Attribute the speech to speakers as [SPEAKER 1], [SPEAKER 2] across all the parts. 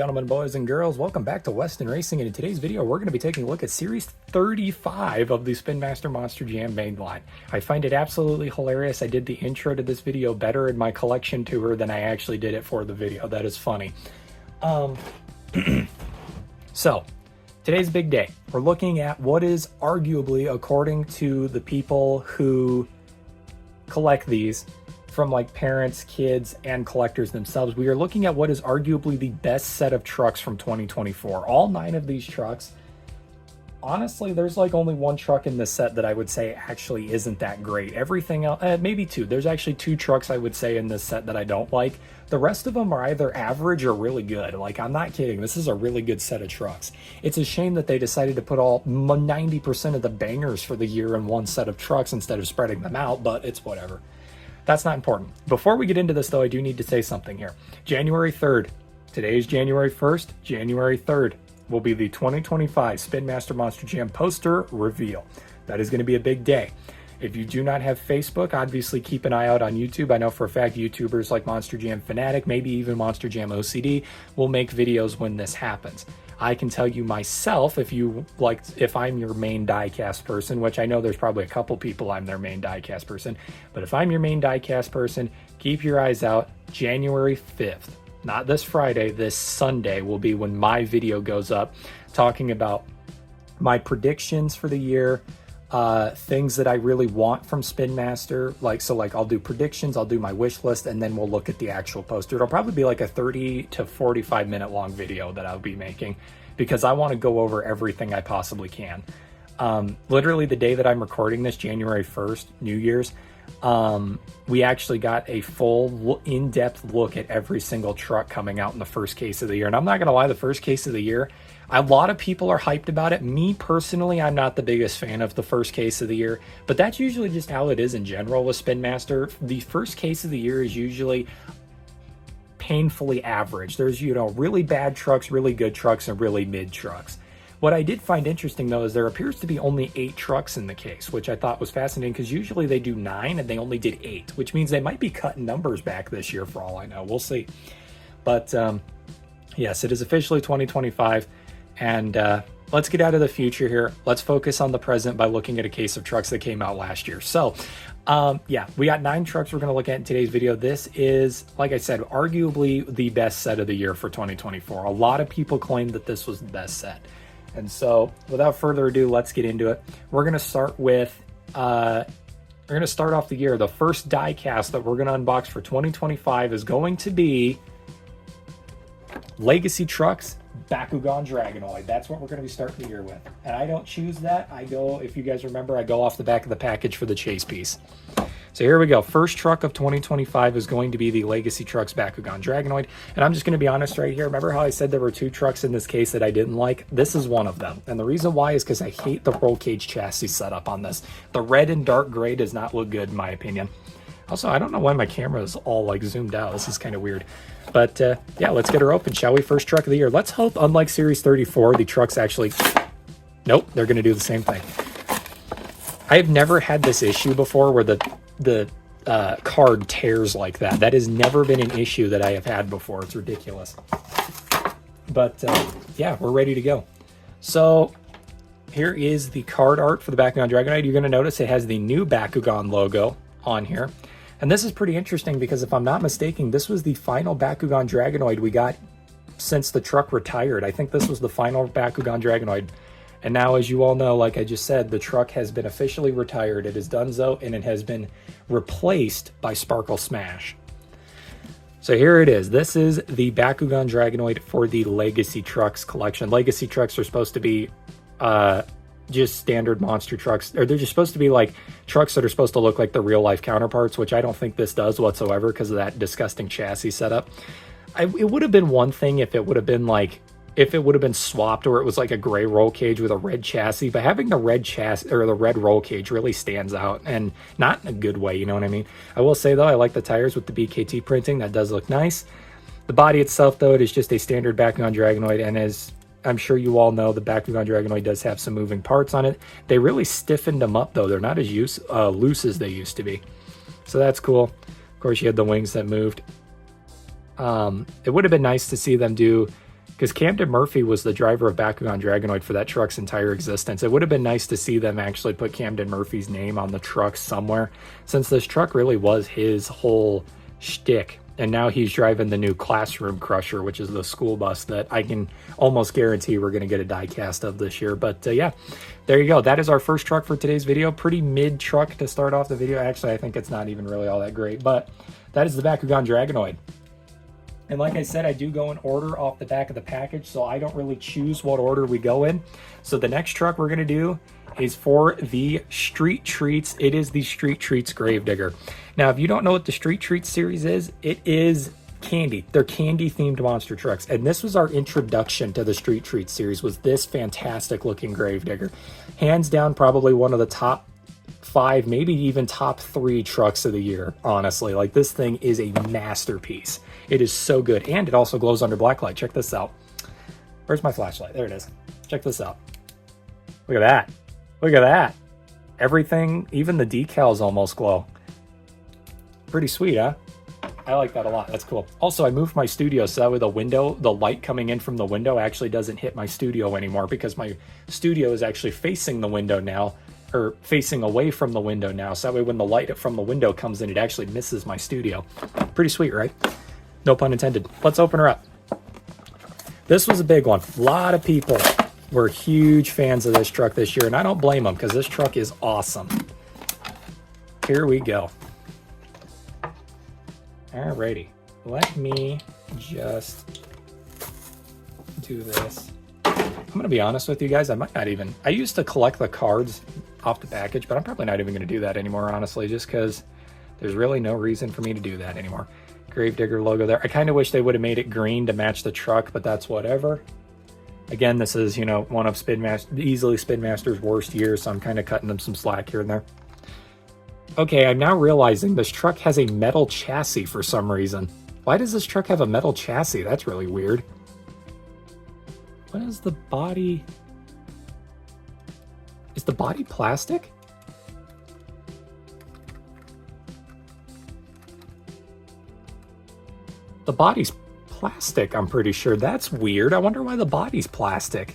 [SPEAKER 1] gentlemen, boys and girls, welcome back to Weston Racing, and in today's video we're going to be taking a look at Series 35 of the Spin Master Monster Jam Mainline. I find it absolutely hilarious. I did the intro to this video better in my collection tour than I actually did it for the video. That is funny. So, today's big day. We're looking at what is arguably, according to the people who collect these, from like parents, kids, and collectors themselves, we are looking at what is arguably the best set of trucks from 2024. All 9 of these trucks, honestly, there's like only one truck in this set that I would say actually isn't that great. Everything else, maybe 2. There's actually 2 trucks I would say in this set that I don't like. The rest of them are either average or really good. Like, I'm not kidding. This is a really good set of trucks. It's a shame that they decided to put all 90% of the bangers for the year in one set of trucks instead of spreading them out, but it's whatever. That's not important. Before we get into this, though, I do need to say something here. January 3rd. Today is January 1st. January 3rd will be the 2025 Spin Master Monster Jam poster reveal. That is going to be a big day. If you do not have Facebook, obviously keep an eye out on YouTube. I know for a fact YouTubers like Monster Jam Fanatic, maybe even Monster Jam OCD, will make videos when this happens. I can tell you myself, if I'm your main diecast person, which I know there's probably a couple people I'm their main diecast person, but if I'm your main diecast person, keep your eyes out. January 5th, not this Friday, this Sunday will be when my video goes up talking about my predictions for the year, things that I really want from Spin Master. I'll do predictions, I'll do my wish list, and then we'll look at the actual poster. It'll probably be like a 30 to 45 minute long video that I'll be making because I want to go over everything I possibly can. Literally the day that I'm recording this, January 1st, New Year's, we actually got a full in-depth look at every single truck coming out in the first case of the year. And I'm not going to lie, the first case of the year, a lot of people are hyped about it. Me personally, I'm not the biggest fan of the first case of the year, but that's usually just how it is in general with Spin Master. The first case of the year is usually painfully average. There's, really bad trucks, really good trucks, and really mid trucks. What I did find interesting, though, is there appears to be only 8 trucks in the case, which I thought was fascinating because usually they do 9 and they only did 8, which means they might be cutting numbers back this year for all I know. We'll see. But yes, it is officially 2025. And let's get out of the future here. Let's focus on the present by looking at a case of trucks that came out last year. So, we got 9 trucks we're going to look at in today's video. This is, like I said, arguably the best set of the year for 2024. A lot of people claim that this was the best set. And so, without further ado, let's get into it. We're going to start with, off the year. The first die cast that we're going to unbox for 2025 is going to be Legacy Trucks Bakugan Dragonoid. That's what we're going to be starting the year with. And I don't choose that. If you guys remember, I go off the back of the package for the chase piece. So here we go. First truck of 2025 is going to be the Legacy Trucks Bakugan Dragonoid. And I'm just going to be honest right here. Remember how I said there were 2 trucks in this case that I didn't like? This is one of them. And the reason why is because I hate the roll cage chassis setup on this. The red and dark gray does not look good in my opinion. Also, I don't know why my camera is all like zoomed out. This is kind of weird. But yeah, let's get her open, shall we? First truck of the year. Let's hope, unlike Series 34, the trucks actually... Nope, they're going to do the same thing. I've never had this issue before where the card tears like that. That has never been an issue that I have had before. It's ridiculous. But yeah, we're ready to go. So here is the card art for the Bakugan Dragonoid. You're going to notice it has the new Bakugan logo on here. And this is pretty interesting because if I'm not mistaken, this was the final Bakugan Dragonoid we got since the truck retired. I think this was the final Bakugan Dragonoid. And now, as you all know, like I just said, the truck has been officially retired. It is donezo, and it has been replaced by Sparkle Smash. So here it is. This is the Bakugan Dragonoid for the Legacy Trucks collection. Legacy Trucks are supposed to be just standard monster trucks, or they're just supposed to be like trucks that are supposed to look like the real life counterparts, which I don't think this does whatsoever because of that disgusting chassis setup. It would have been one thing if it would have been swapped or it was like a gray roll cage with a red chassis, but having the red chassis or the red roll cage really stands out, and not in a good way, you know what I mean? I will say though, I like the tires with the BKT printing. That does look nice. The body itself though, it is just a standard Bakugan Dragonoid, and as I'm sure you all know, the Bakugan Dragonoid does have some moving parts on it. They really stiffened them up though. They're not as loose as they used to be. So that's cool. Of course, you had the wings that moved. It would have been nice to see them do because Camden Murphy was the driver of Bakugan Dragonoid for that truck's entire existence. It would have been nice to see them actually put Camden Murphy's name on the truck somewhere, since this truck really was his whole shtick. And now he's driving the new Classroom Crusher, which is the school bus that I can almost guarantee we're going to get a die cast of this year. But yeah, there you go. That is our first truck for today's video. Pretty mid truck to start off the video. Actually, I think it's not even really all that great, but that is the Bakugan Dragonoid. And like I said, I do go in order off the back of the package, so I don't really choose what order we go in. So the next truck we're going to do is for the Street Treats. It is the Street Treats Gravedigger. Now, if you don't know what the Street Treats series is, it is candy. They're candy-themed monster trucks. And this was our introduction to the Street Treats series, was this fantastic-looking Gravedigger. Hands down, probably one of the top 5, maybe even top 3 trucks of the year, honestly. Like, this thing is a masterpiece. It is so good. And it also glows under blacklight. Check this out. Where's my flashlight? There it is. Check this out. Look at that. Look at that. Everything, even the decals almost glow. Pretty sweet, huh? I like that a lot. That's cool. Also, I moved my studio so that way the light coming in from the window actually doesn't hit my studio anymore, because my studio is actually facing the window now, or facing away from the window now. So that way when the light from the window comes in, it actually misses my studio. Pretty sweet, right? No pun intended. Let's open her up. This was a big one. A lot of people were huge fans of this truck this year, and I don't blame them, because this truck is awesome. Here we go. Alrighty, let me just do this. I'm gonna be honest with you guys, I might not even, I used to collect the cards off the package, but I'm probably not even gonna do that anymore, honestly, just because there's really no reason for me to do that anymore. Gravedigger logo there. I kind of wish they would have made it green to match the truck, but that's whatever. Again, this is, you know, one of easily Spin Master's worst years, so I'm kind of cutting them some slack here and there. Okay, I'm now realizing this truck has a metal chassis for some reason. Why does this truck have a metal chassis? That's really weird. What is the body? Is the body plastic? The body's plastic, I'm pretty sure. That's weird. I wonder why the body's plastic.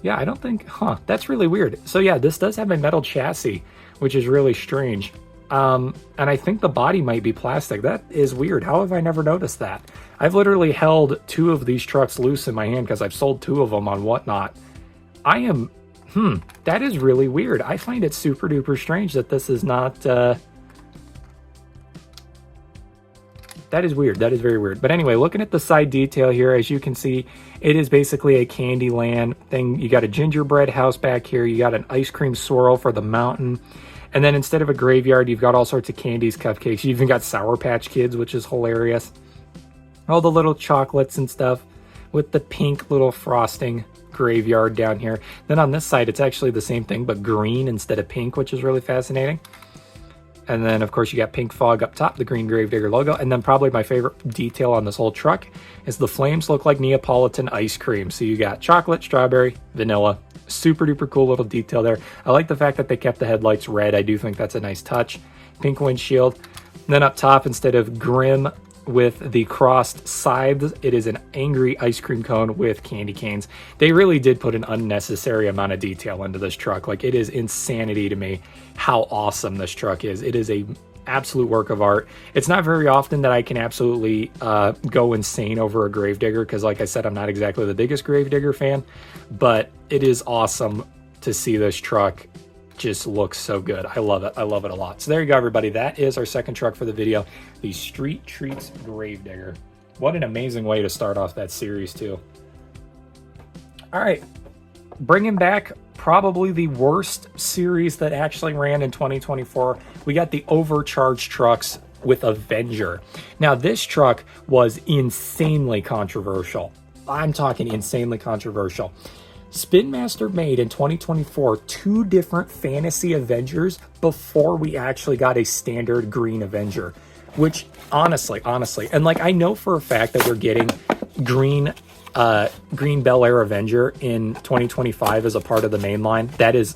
[SPEAKER 1] Yeah, I don't think, that's really weird. So yeah, this does have a metal chassis, which is really strange. And I think the body might be plastic. That is weird. How have I never noticed that? I've literally held 2 of these trucks loose in my hand because I've sold 2 of them on Whatnot. That is really weird. I find it super duper strange that this is not, that is weird. That is very weird. But anyway, looking at the side detail here, as you can see, it is basically a Candyland thing. You got a gingerbread house back here. You got an ice cream swirl for the mountain. And then instead of a graveyard, you've got all sorts of candies, cupcakes. You even got Sour Patch Kids, which is hilarious. All the little chocolates and stuff with the pink little frosting graveyard down here. Then on this side, it's actually the same thing, but green instead of pink, which is really fascinating. And then, of course, you got Pink Fog up top, the green Gravedigger logo. And then probably my favorite detail on this whole truck is the flames look like Neapolitan ice cream. So you got chocolate, strawberry, vanilla. Super duper cool little detail there. I like the fact that they kept the headlights red. I do think that's a nice touch. Pink windshield. And then up top, instead of Grim with the crossed sides, it is an angry ice cream cone with candy canes. They really did put an unnecessary amount of detail into this truck. Like, it is insanity to me how awesome this truck is. It is a absolute work of art. It's not very often that I can absolutely go insane over a Gravedigger, because like I said, I'm not exactly the biggest Gravedigger fan, but it is awesome to see this truck just looks so good. I love it. I love it a lot. So there you go, everybody. That is our second truck for the video, the Street Treats Gravedigger. What an amazing way to start off that series too. All right, bringing back probably the worst series that actually ran in 2024. We got the overcharged trucks with Avenger. Now this truck was insanely controversial. I'm talking insanely controversial. Spin Master made in 2024 2 different fantasy Avengers before we actually got a standard green Avenger, which honestly, and like, I know for a fact that we're getting green Bel Air Avenger in 2025 as a part of the mainline.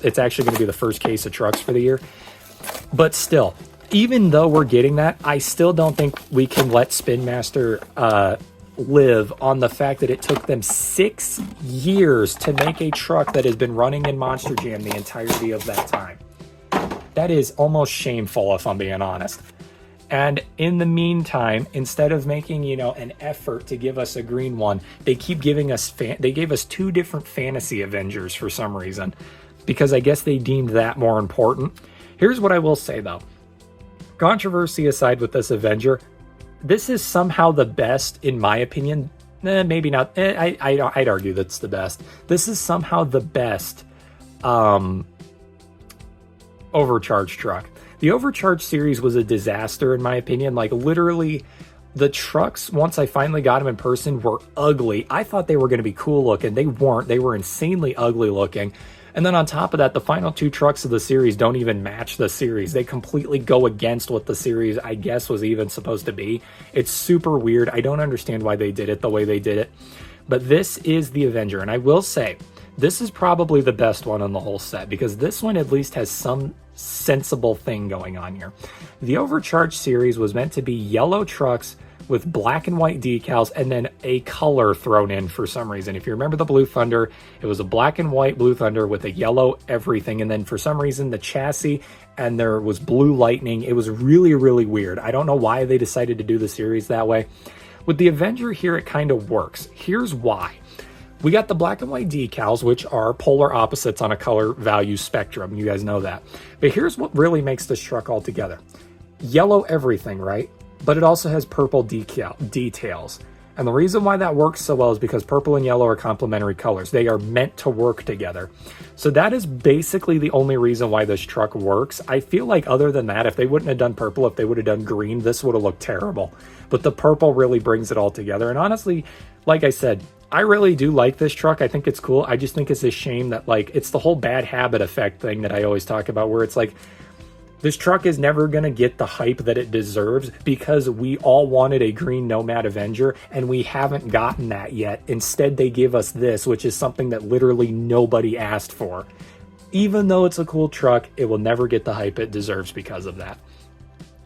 [SPEAKER 1] It's actually going to be the first case of trucks for the year. But still, even though we're getting that, I still don't think we can let Spin Master live on the fact that it took them 6 years to make a truck that has been running in Monster Jam the entirety of that time. That is almost shameful, if I'm being honest. And in the meantime, instead of making, you know, an effort to give us a green one, they keep giving us, they gave us 2 different fantasy Avengers for some reason, because I guess they deemed that more important. Here's what I will say though. Controversy aside with this Avenger, this is somehow the best, in my opinion. Maybe not. I'd argue that's the best. This is somehow the best overcharged truck. The overcharged series was a disaster, in my opinion. Like, literally, the trucks, once I finally got them in person, were ugly. I thought they were going to be cool looking. They weren't. They were insanely ugly looking. And then on top of that, the final 2 trucks of the series don't even match the series. They completely go against what the series, I guess, was even supposed to be. It's super weird. I don't understand why they did it the way they did it. But this is the Avenger. And I will say, this is probably the best one on the whole set, because this one at least has some sensible thing going on here. The Overcharged series was meant to be yellow trucks with black and white decals and then a color thrown in for some reason. If you remember the Blue Thunder, it was a black and white Blue Thunder with a yellow everything, and then for some reason the chassis, and there was blue lightning. It was really, really weird. I don't know why they decided to do the series that way. With the Avenger here, it kind of works. Here's why. We got the black and white decals, which are polar opposites on a color value spectrum. You guys know that. But here's what really makes this truck all together. Yellow everything, right? But it also has purple details. And the reason why that works so well is because purple and yellow are complementary colors. They are meant to work together. So that is basically the only reason why this truck works. I feel like other than that, if they wouldn't have done purple, if they would have done green, this would have looked terrible. But the purple really brings it all together. And honestly, like I said, I really do like this truck. I think it's cool. I just think it's a shame that, like, it's the whole bad habit effect thing that I always talk about, where it's like, this truck is never going to get the hype that it deserves because we all wanted a green Nomad Avenger and we haven't gotten that yet. Instead, they give us this, which is something that literally nobody asked for. Even though it's a cool truck, it will never get the hype it deserves because of that.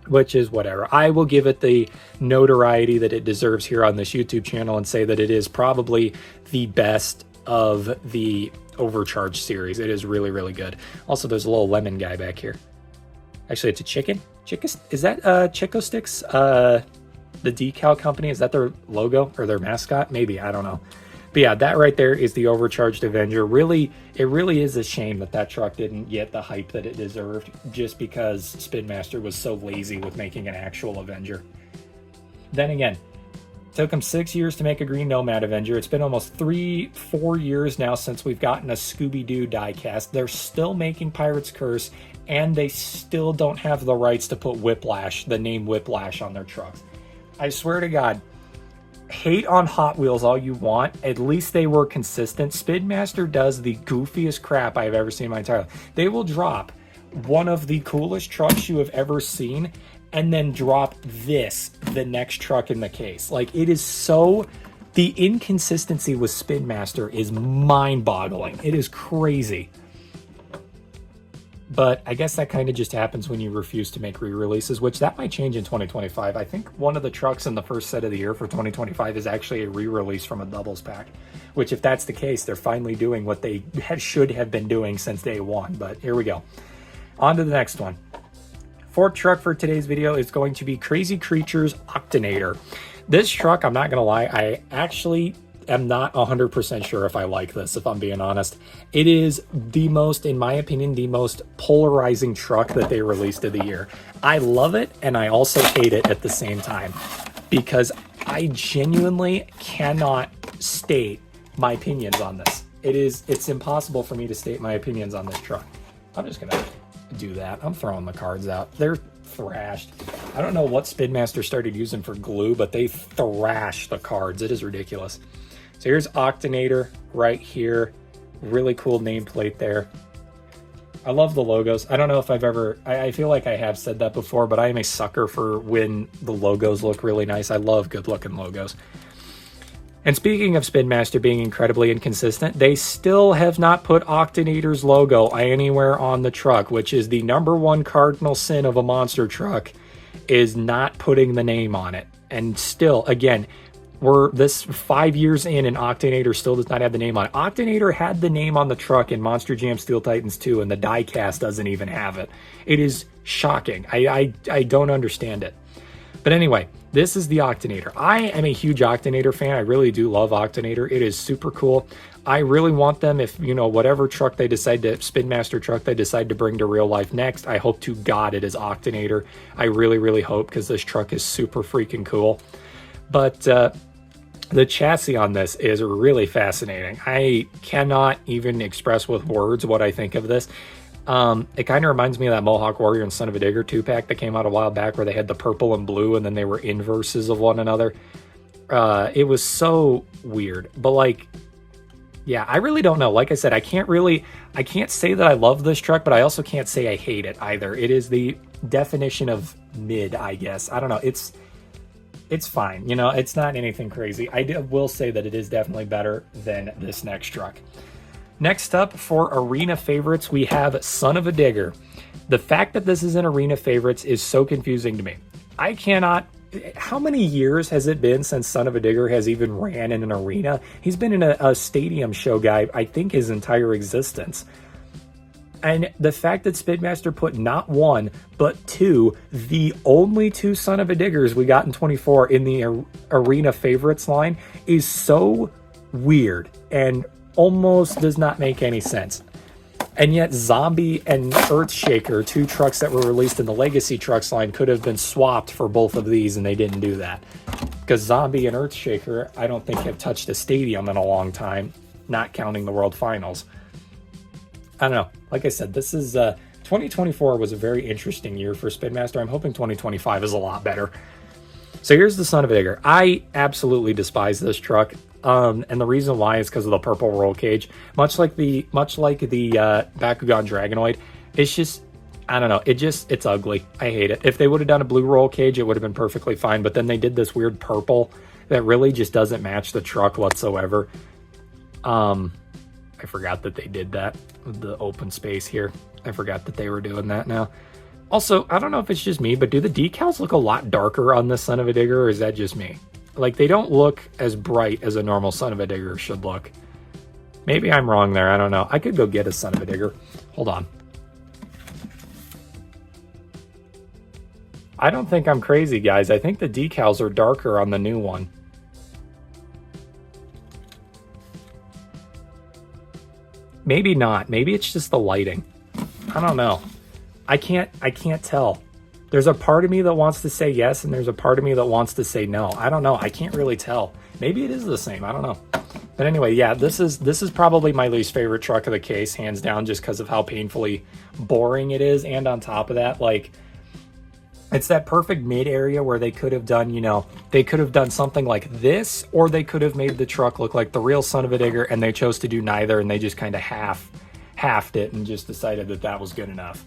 [SPEAKER 1] Which is whatever. I will give it the notoriety that it deserves here on this YouTube channel and say that it is probably the best of the Overcharged series. It is really, really good. Also, there's a little lemon guy back here. Actually, it's a chicken. Is that Chico Sticks? The decal company? Is that their logo or their mascot? Maybe, I don't know. But yeah, that right there is the Overcharged Avenger. Really, it really is a shame that that truck didn't get the hype that it deserved just because Spin Master was so lazy with making an actual Avenger. Then again, it took them 6 years to make a green Nomad Avenger. It's been almost 3-4 years now since we've gotten a Scooby-Doo diecast. They're still making Pirate's Curse, and they still don't have the rights to put Whiplash, the name Whiplash, on their trucks. I swear to God, hate on Hot Wheels all you want. At least they were consistent. Spin Master does the goofiest crap I've ever seen in my entire life. They will drop one of the coolest trucks you have ever seen and then drop this, the next truck in the case. Like, it is so... The inconsistency with Spin Master is mind-boggling. It is crazy. But I guess that kind of just happens when you refuse to make re-releases, which that might change in 2025. I think one of the trucks in the first set of the year for 2025 is actually a re-release from a doubles pack, which if that's the case, they're finally doing what they should have been doing since day one. But here we go. On to the next one. Fourth truck for today's video is going to be Crazy Creatures Octanator. This truck, I'm not going to lie, I actually am not 100% sure if I like this, if I'm being honest. It is the most, in my opinion, the most polarizing truck that they released of the year. I love it, and I also hate it at the same time, because I genuinely cannot state my opinions on this. It's impossible for me to state my opinions on this truck. I'm just gonna do that. I'm throwing the cards out. They're thrashed. I don't know what Spin Master started using for glue, but they thrash the cards. It is ridiculous. So here's Octanator right here. Really cool nameplate there. I love the logos. I don't know if I've ever... I feel like I have said that before, but I am a sucker for when the logos look really nice. I love good-looking logos. And speaking of Spin Master being incredibly inconsistent, they still have not put Octonator's logo anywhere on the truck, which is the number one cardinal sin of a monster truck, is not putting the name on it. And still, again, we're this 5 years in and Octonator still does not have the name on it. Octonator had the name on the truck in Monster Jam Steel Titans 2, and the diecast doesn't even have it. It is shocking. I don't understand it. But anyway, this is the Octonator. I am a huge Octonator fan. I really do love Octonator. It is super cool. I really want them, if, you know, whatever truck they decide to, Spin Master truck they decide to bring to real life next, I hope to God it is Octonator. I really, really hope, because this truck is super freaking cool. But the chassis on this is really fascinating. I cannot even express with words what I think of this. It kind of reminds me of that Mohawk Warrior and Son of a Digger 2-pack that came out a while back, where they had the purple and blue and then they were inverses of one another. It was so weird, but like, yeah, I really don't know. Like I said, I can't say that I love this truck, but I also can't say I hate it either. It is the definition of mid, I guess. I don't know. It's fine. You know, it's not anything crazy. I will say that it is definitely better than this next truck. Next up, for Arena Favorites, we have Son of a Digger. The fact that this is in Arena Favorites is so confusing to me. I cannot... How many years has it been since Son of a Digger has even ran in an arena? He's been in a stadium show guy, I think, his entire existence. And the fact that Spin Master put not one, but two, the only two Son of a Diggers we got in 24 in the Arena Favorites line, is so weird and almost does not make any sense. And yet Zombie and Earthshaker, two trucks that were released in the Legacy Trucks line, could have been swapped for both of these, and they didn't do that. Because Zombie and Earthshaker, I don't think, have touched a stadium in a long time, not counting the World Finals. I don't know. Like I said, this is 2024 was a very interesting year for Spin Master. I'm hoping 2025 is a lot better. So here's the Son of a Digger. I absolutely despise this truck. And the reason why is because of the purple roll cage. Much like the Bakugan Dragonoid, it's just, I don't know, it's ugly. I hate it. If they would have done a blue roll cage, it would have been perfectly fine. But then they did this weird purple that really just doesn't match the truck whatsoever. I forgot that they did that with the open space here. I forgot that they were doing that now. Also, I don't know if it's just me, but do the decals look a lot darker on this Son of a Digger, or is that just me? Like, they don't look as bright as a normal Son of a Digger should look. Maybe I'm wrong there. I don't know. I could go get a Son of a Digger. Hold on. I don't think I'm crazy, guys. I think the decals are darker on the new one. Maybe not. Maybe it's just the lighting. I don't know. I can't tell. There's a part of me that wants to say yes, and there's a part of me that wants to say no. I don't know. I can't really tell. Maybe it is the same. I don't know. But anyway, yeah, this is probably my least favorite truck of the case, hands down, just because of how painfully boring it is. And on top of that, like, it's that perfect mid area where they could have done, you know, they could have done something like this, or they could have made the truck look like the real Son of a Digger, and they chose to do neither, and they just kind of halved it and just decided that that was good enough.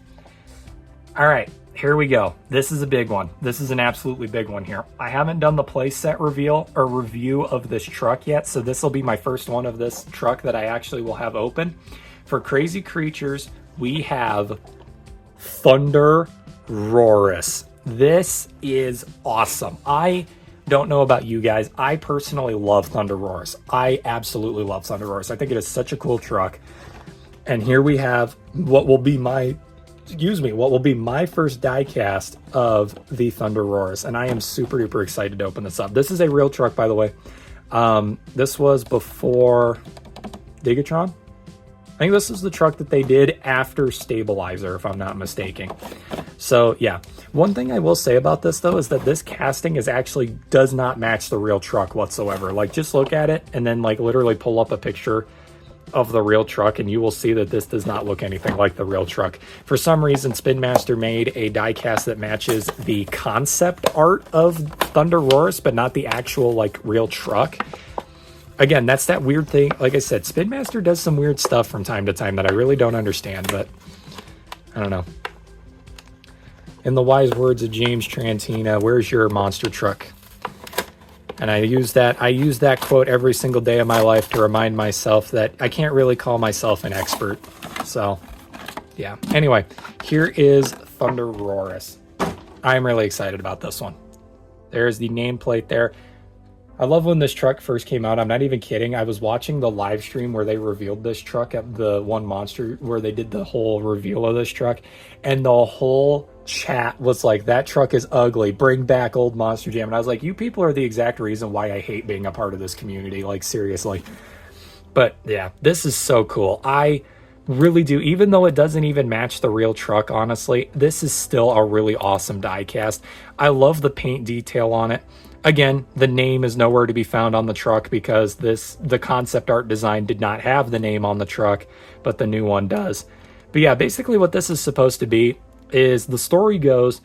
[SPEAKER 1] All right, here we go. This is a big one. This is an absolutely big one here. I haven't done the playset reveal or review of this truck yet, so this will be my first one of this truck that I actually will have open. For Crazy Creatures, we have Thunder Roarus. This is awesome. I don't know about you guys. I personally love Thunder Roarus. I absolutely love Thunder Roarus. I think it is such a cool truck. And here we have what will be my first diecast of the Thunder Roarus, and I am super duper excited to open this up. This is a real truck, by the way. This was before Gigatron. I think this is the truck that they did after Stabilizer, if I'm not mistaken. So yeah, one thing I will say about this though is that this casting does not match the real truck whatsoever. Like, just look at it and then like literally pull up a picture of the real truck and you will see that this does not look anything like the real truck. For some reason, Spin Master made a diecast that matches the concept art of Thunder Roarus, but not the actual like real truck. Again, that's that weird thing. Like I said, Spin Master does some weird stuff from time to time that I really don't understand, but I don't know. In the wise words of James Trantina, where's your monster truck? And I use that quote every single day of my life to remind myself that I can't really call myself an expert. So, yeah. Anyway, here is Thunder Roarus. I'm really excited about this one. There's the nameplate there. I love when this truck first came out. I'm not even kidding. I was watching the live stream where they revealed this truck at the one monster where they did the whole reveal of this truck, and the whole chat was like, that truck is ugly, bring back old Monster Jam. And I was like, you people are the exact reason why I hate being a part of this community, like seriously. But yeah, this is so cool. I really do, even though it doesn't even match the real truck, honestly, this is still a really awesome die cast. I love the paint detail on it. Again, the name is nowhere to be found on the truck because the concept art design did not have the name on the truck, but the new one does. But yeah, basically what this is supposed to be is, the story goes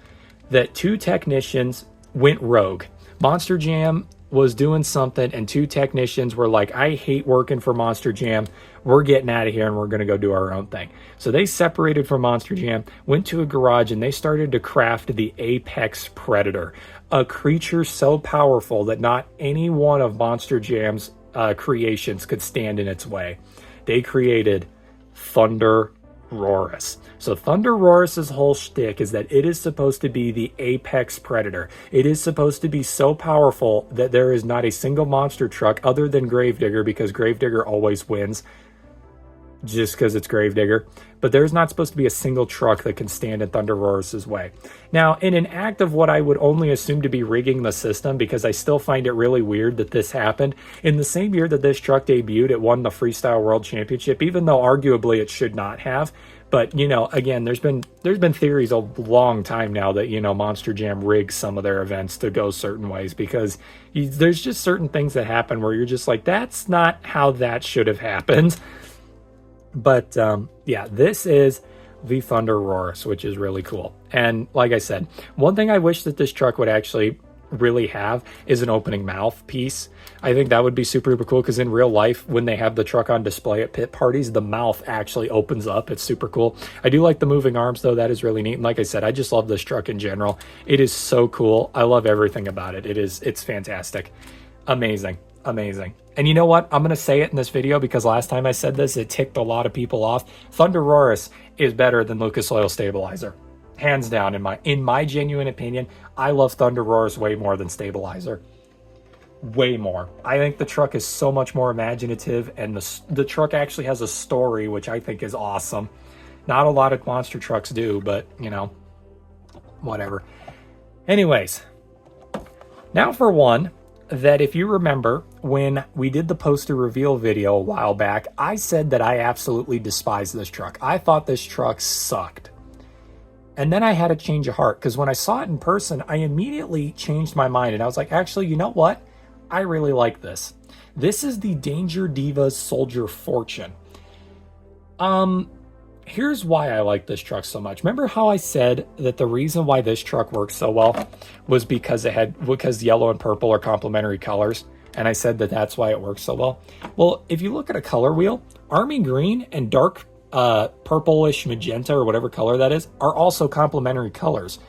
[SPEAKER 1] that 2 technicians went rogue. Monster Jam was doing something and 2 technicians were like, I hate working for Monster Jam. We're getting out of here and we're going to go do our own thing. So they separated from Monster Jam, went to a garage, and they started to craft the Apex Predator, a creature so powerful that not any one of Monster Jam's creations could stand in its way. They created Thunder Roarus. So Thunder Roarus's whole shtick is that it is supposed to be the apex predator. It is supposed to be so powerful that there is not a single monster truck other than Gravedigger, because Gravedigger always wins just because it's Gravedigger. But there's not supposed to be a single truck that can stand in Thunder Roarus's way. Now, in an act of what I would only assume to be rigging the system, because I still find it really weird that this happened, in the same year that this truck debuted, it won the Freestyle World Championship, even though arguably it should not have. But, you know, again, there's been theories a long time now that, you know, Monster Jam rigs some of their events to go certain ways, because there's just certain things that happen where you're just like, that's not how that should have happened. But yeah, this is the Thunder Roarus, which is really cool. And like I said, one thing I wish that this truck would actually really have is an opening mouth piece. I think that would be super cool, because in real life, when they have the truck on display at pit parties, the mouth actually opens up. It's super cool. I do like the moving arms though. That is really neat. And like I said, I just love this truck in general. It is so cool. I love everything about it. It's fantastic. Amazing. Amazing. And you know what? I'm going to say it in this video because last time I said this, it ticked a lot of people off. Thunder Roarus is better than Lucas Oil Stabilizer. Hands down, in my genuine opinion. I love Thunder Roarus way more than Stabilizer. Way more. I think the truck is so much more imaginative, and the truck actually has a story, which I think is awesome. Not a lot of monster trucks do, but, you know, whatever. Anyways, now for one that, if you remember, when we did the poster reveal video a while back, I said that I absolutely despise this truck. I thought this truck sucked. And then I had a change of heart, because when I saw it in person, I immediately changed my mind, and I was like, actually, you know what? I really like this. This is the Danger Divas Soldier Fortune. Here's why I like this truck so much. Remember how I said that the reason why this truck works so well was because yellow and purple are complementary colors, and I said that that's why it works so well. Well, if you look at a color wheel, Army Green and dark purplish magenta, or whatever color that is, are also complementary colors.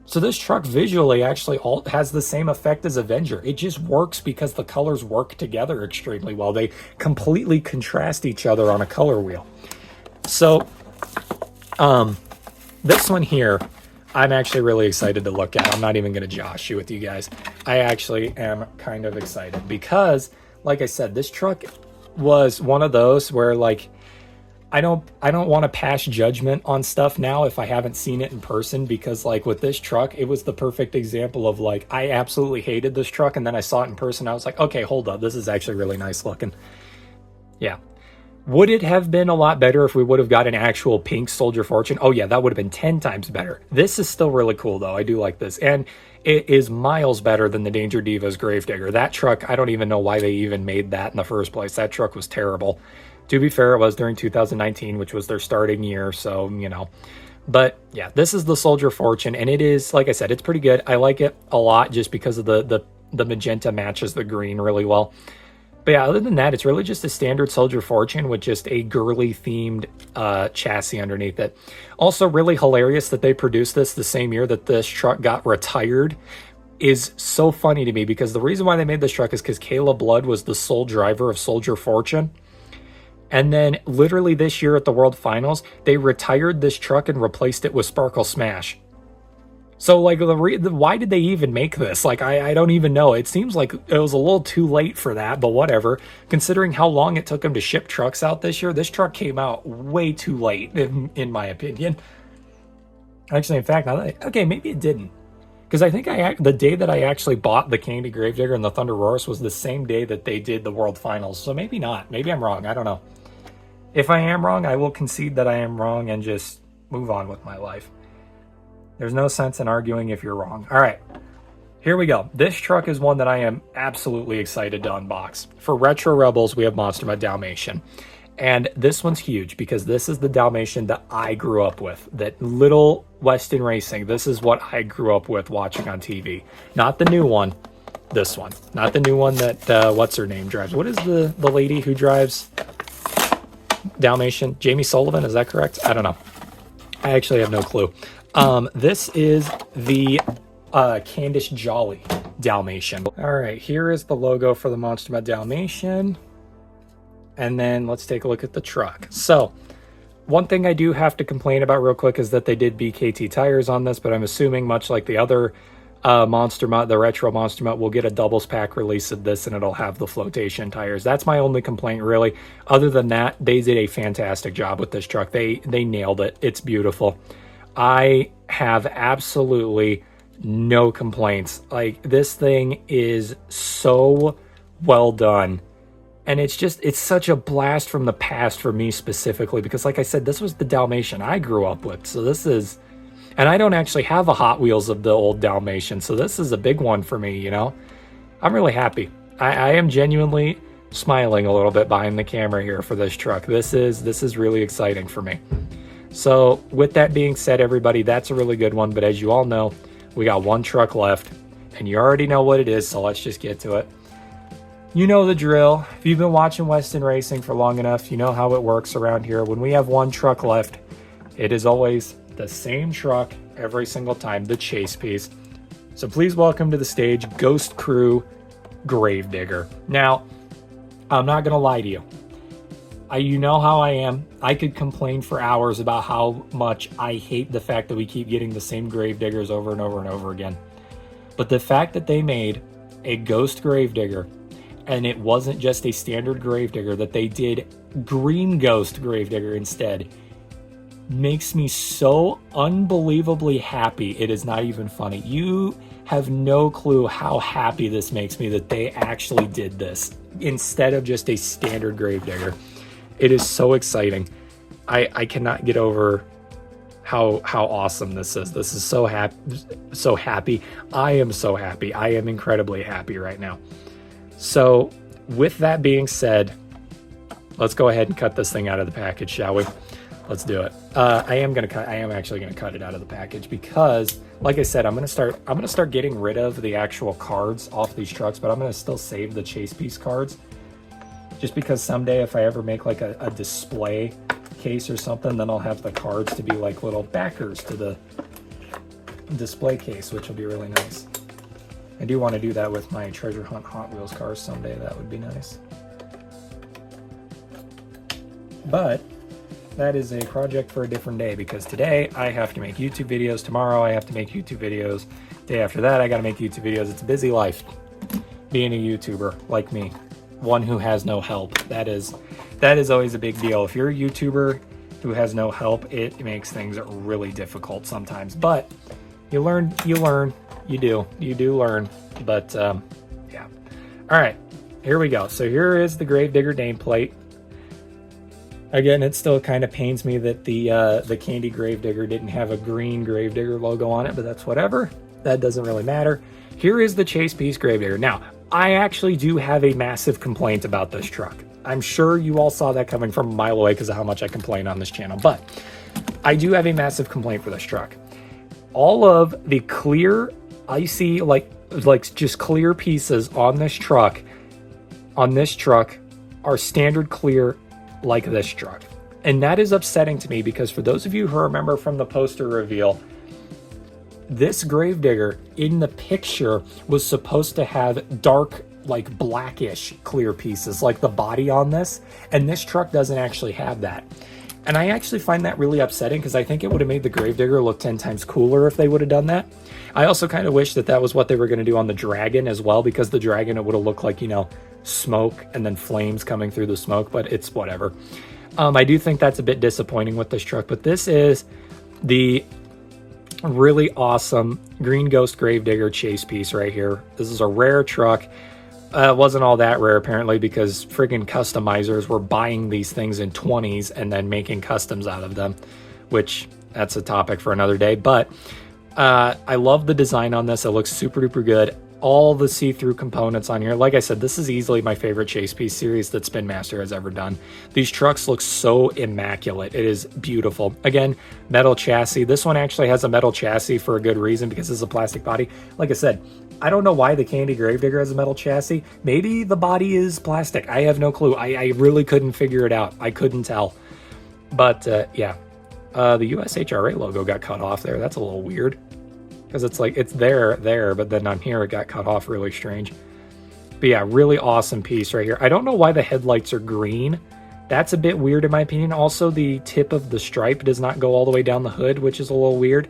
[SPEAKER 1] So this truck visually actually has the same effect as Avenger. It just works because the colors work together extremely well. They completely contrast each other on a color wheel. So this one here, I'm actually really excited to look at. I'm not even going to josh you with you guys. I actually am kind of excited because, like I said, this truck was one of those where, like, I don't want to pass judgment on stuff now if I haven't seen it in person, because, like, with this truck, it was the perfect example of, like, I absolutely hated this truck, and then I saw it in person. I was like, okay, hold up, this is actually really nice looking. Yeah. Would it have been a lot better if we would have got an actual pink Soldier Fortune? Oh yeah, that would have been 10 times better. This is still really cool though. I do like this. And it is miles better than the Danger Divas Gravedigger. That truck, I don't even know why they even made that in the first place. That truck was terrible. To be fair, it was during 2019, which was their starting year, so, you know. But yeah, this is the Soldier Fortune, and it is, like I said, it's pretty good. I like it a lot just because of the magenta matches the green really well. But yeah, other than that, it's really just a standard Soldier Fortune with just a girly themed chassis underneath it. Also really hilarious that they produced this the same year that this truck got retired. is so funny to me, because the reason why they made this truck is because Caleb Blood was the sole driver of Soldier Fortune. And then literally this year at the World Finals, they retired this truck and replaced it with Sparkle Smash. So, like, why did they even make this? Like, I don't even know. It seems like it was a little too late for that, but whatever. Considering how long it took them to ship trucks out this year, this truck came out way too late, in my opinion. Actually, in fact, okay, maybe it didn't. Because I think the day that I actually bought the Candy Gravedigger and the Thunder Roars was the same day that they did the World Finals. So maybe not. Maybe I'm wrong. I don't know. If I am wrong, I will concede that I am wrong and just move on with my life. There's no sense in arguing if you're wrong. All right, here we go. This truck is one that I am absolutely excited to unbox. For Retro Rebels, we have Monster Mutt Dalmatian. And this one's huge because this is the Dalmatian that I grew up with. That little Weston Racing, this is what I grew up with watching on TV. Not the new one, this one. Not the new one that, what's her name drives. What is the lady who drives Dalmatian? Jamie Sullivan, is that correct? I don't know. I actually have no clue. This is the Candice Jolly Dalmatian. All right, here is the logo for the Monster Mutt Dalmatian. And then let's take a look at the truck. So, one thing I do have to complain about real quick is that they did BKT tires on this, but I'm assuming much like the other Monster Mutt, the Retro Monster Mutt, will get a doubles pack release of this and it'll have the flotation tires. That's my only complaint, really. Other than that, they did a fantastic job with this truck. They nailed it. It's beautiful. I have absolutely no complaints. Like, this thing is so well done. And it's such a blast from the past for me specifically, because like I said, this was the Dalmatian I grew up with. So this is, and I don't actually have a Hot Wheels of the old Dalmatian. So this is a big one for me, you know. I'm really happy. I am genuinely smiling a little bit behind the camera here for this truck. This is really exciting for me. So with that being said, everybody, that's a really good one. But as you all know, we got one truck left and you already know what it is. So let's just get to it. You know the drill. If you've been watching Weston Racing for long enough, you know how it works around here. When we have one truck left, it is always the same truck every single time, the chase piece. So please welcome to the stage, Ghost Crew Gravedigger. Now, I'm not going to lie to you. You know how I am. I could complain for hours about how much I hate the fact that we keep getting the same Gravediggers over and over and over again. But the fact that they made a Ghost Gravedigger, and it wasn't just a standard Gravedigger, that they did Green Ghost Gravedigger instead, makes me so unbelievably happy. It is not even funny. You have no clue how happy this makes me that they actually did this instead of just a standard Gravedigger. It is so exciting. I cannot get over how awesome this is. This is so happy. I am so happy. I am incredibly happy right now. So with that being said, let's go ahead and cut this thing out of the package, shall we? Let's do it. I am actually gonna cut it out of the package because, like I said, I'm gonna start getting rid of the actual cards off these trucks, but I'm gonna still save the chase piece cards. Just because someday if I ever make like a display case or something, then I'll have the cards to be like little backers to the display case, which will be really nice. I do want to do that with my treasure hunt Hot Wheels cars someday. That would be nice. But that is a project for a different day, because today I have to make YouTube videos. Tomorrow I have to make YouTube videos. Day after that I got to make YouTube videos. It's a busy life being a YouTuber like me. One who has no help. That is always a big deal. If you're a YouTuber who has no help, it makes things really difficult sometimes. But you learn, you do learn. But yeah. All right, here we go. So here is the Gravedigger nameplate. Again, it still kind of pains me that the Candy Gravedigger didn't have a green Gravedigger logo on it, but that's whatever. That doesn't really matter. Here is the chase piece Gravedigger. Now, I actually do have a massive complaint about this truck. I'm sure you all saw that coming from a mile away because of how much I complain on this channel, but I do have a massive complaint for this truck. All of the clear, icy, like just clear pieces on this truck are standard clear like this truck. And that is upsetting to me because for those of you who remember from the poster reveal, This Gravedigger in the picture was supposed to have dark, like blackish clear pieces, like the body on this, and this truck doesn't actually have that. And I actually find that really upsetting because I think it would have made the Gravedigger look 10 times cooler if they would have done that. I also kind of wish that that was what they were going to do on the Dragon as well, because the Dragon, it would have looked like, you know, smoke and then flames coming through the smoke, but it's whatever. I do think that's a bit disappointing with this truck, but this is the really awesome Green Ghost Gravedigger chase piece right here. This is a rare truck. It wasn't all that rare apparently, because friggin' customizers were buying these things in 20s and then making customs out of them, which that's a topic for another day. But I love the design on this. It looks super duper good. All the see-through components on here. Like I said, this is easily my favorite chase piece series that Spin Master has ever done. These trucks look so immaculate. It is beautiful. Again, metal chassis. This one actually has a metal chassis for a good reason, because it's a plastic body. Like I said, I don't know why the Candy Gravedigger has a metal chassis. Maybe the body is plastic. I have no clue. I really couldn't figure it out. I couldn't tell. But yeah, the USHRA logo got cut off there. That's a little weird, because it's like it's there, but then on here it got cut off really strange. But yeah, really awesome piece right here. I don't know why the headlights are green. That's a bit weird in my opinion. Also, the tip of the stripe does not go all the way down the hood, which is a little weird.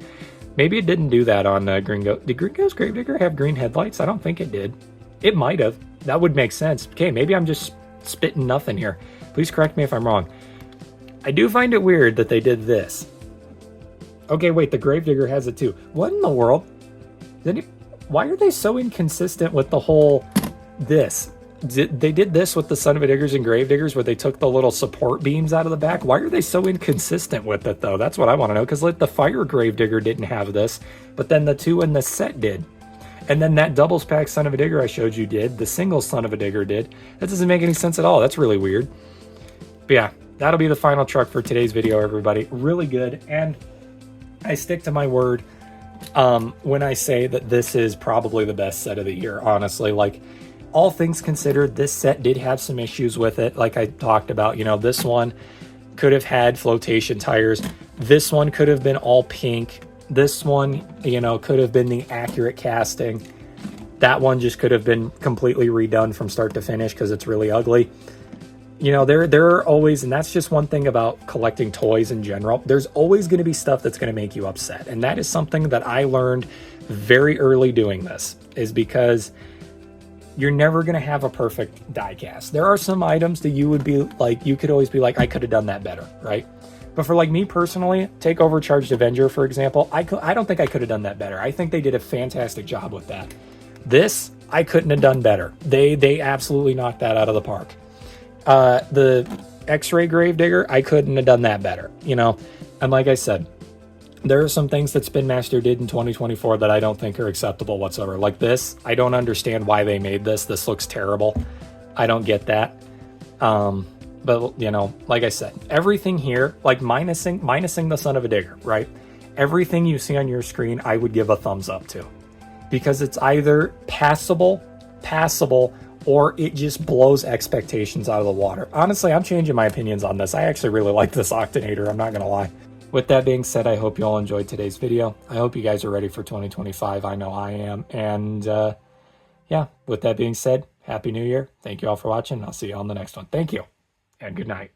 [SPEAKER 1] Maybe it didn't do that on Green Ghost. Did Green Ghost Gravedigger have green headlights? I don't think it did. It might have. That would make sense. Okay, maybe I'm just spitting nothing here. Please correct me if I'm wrong. I do find it weird that they did this. Okay, wait, the Gravedigger has it too. What in the world? Why are they so inconsistent with the whole this? They did this with the Son of a Diggers and Gravediggers, where they took the little support beams out of the back. Why are they so inconsistent with it, though? That's what I want to know, because like the Fire Gravedigger didn't have this, but then the two in the set did. And then that doubles pack Son of a Digger I showed you did. The single Son of a Digger did. That doesn't make any sense at all. That's really weird. But yeah, that'll be the final truck for today's video, everybody. Really good, and I stick to my word when I say that this is probably the best set of the year, honestly. Like, all things considered, this set did have some issues with it. Like I talked about, you know, this one could have had flotation tires. This one could have been all pink. This one, you know, could have been the accurate casting. That one just could have been completely redone from start to finish because it's really ugly. You know, there are always, and that's just one thing about collecting toys in general, there's always going to be stuff that's going to make you upset. And that is something that I learned very early doing this, is because you're never going to have a perfect die cast. There are some items that you would be like, you could always be like, I could have done that better, right? But for like me personally, take Overcharged Avenger, for example, I don't think I could have done that better. I think they did a fantastic job with that. This, I couldn't have done better. They absolutely knocked that out of the park. The X-Ray Gravedigger, I couldn't have done that better, you know? And like I said, there are some things that Spin Master did in 2024 that I don't think are acceptable whatsoever. Like this, I don't understand why they made this. This looks terrible. I don't get that. But, you know, like I said, everything here, like minusing the Son of a Digger, right? Everything you see on your screen, I would give a thumbs up to. Because it's either passable, or it just blows expectations out of the water. Honestly, I'm changing my opinions on this. I actually really like this Octanator, I'm not going to lie. With that being said, I hope you all enjoyed today's video. I hope you guys are ready for 2025. I know I am. And yeah, with that being said, Happy New Year. Thank you all for watching. I'll see you on the next one. Thank you, and good night.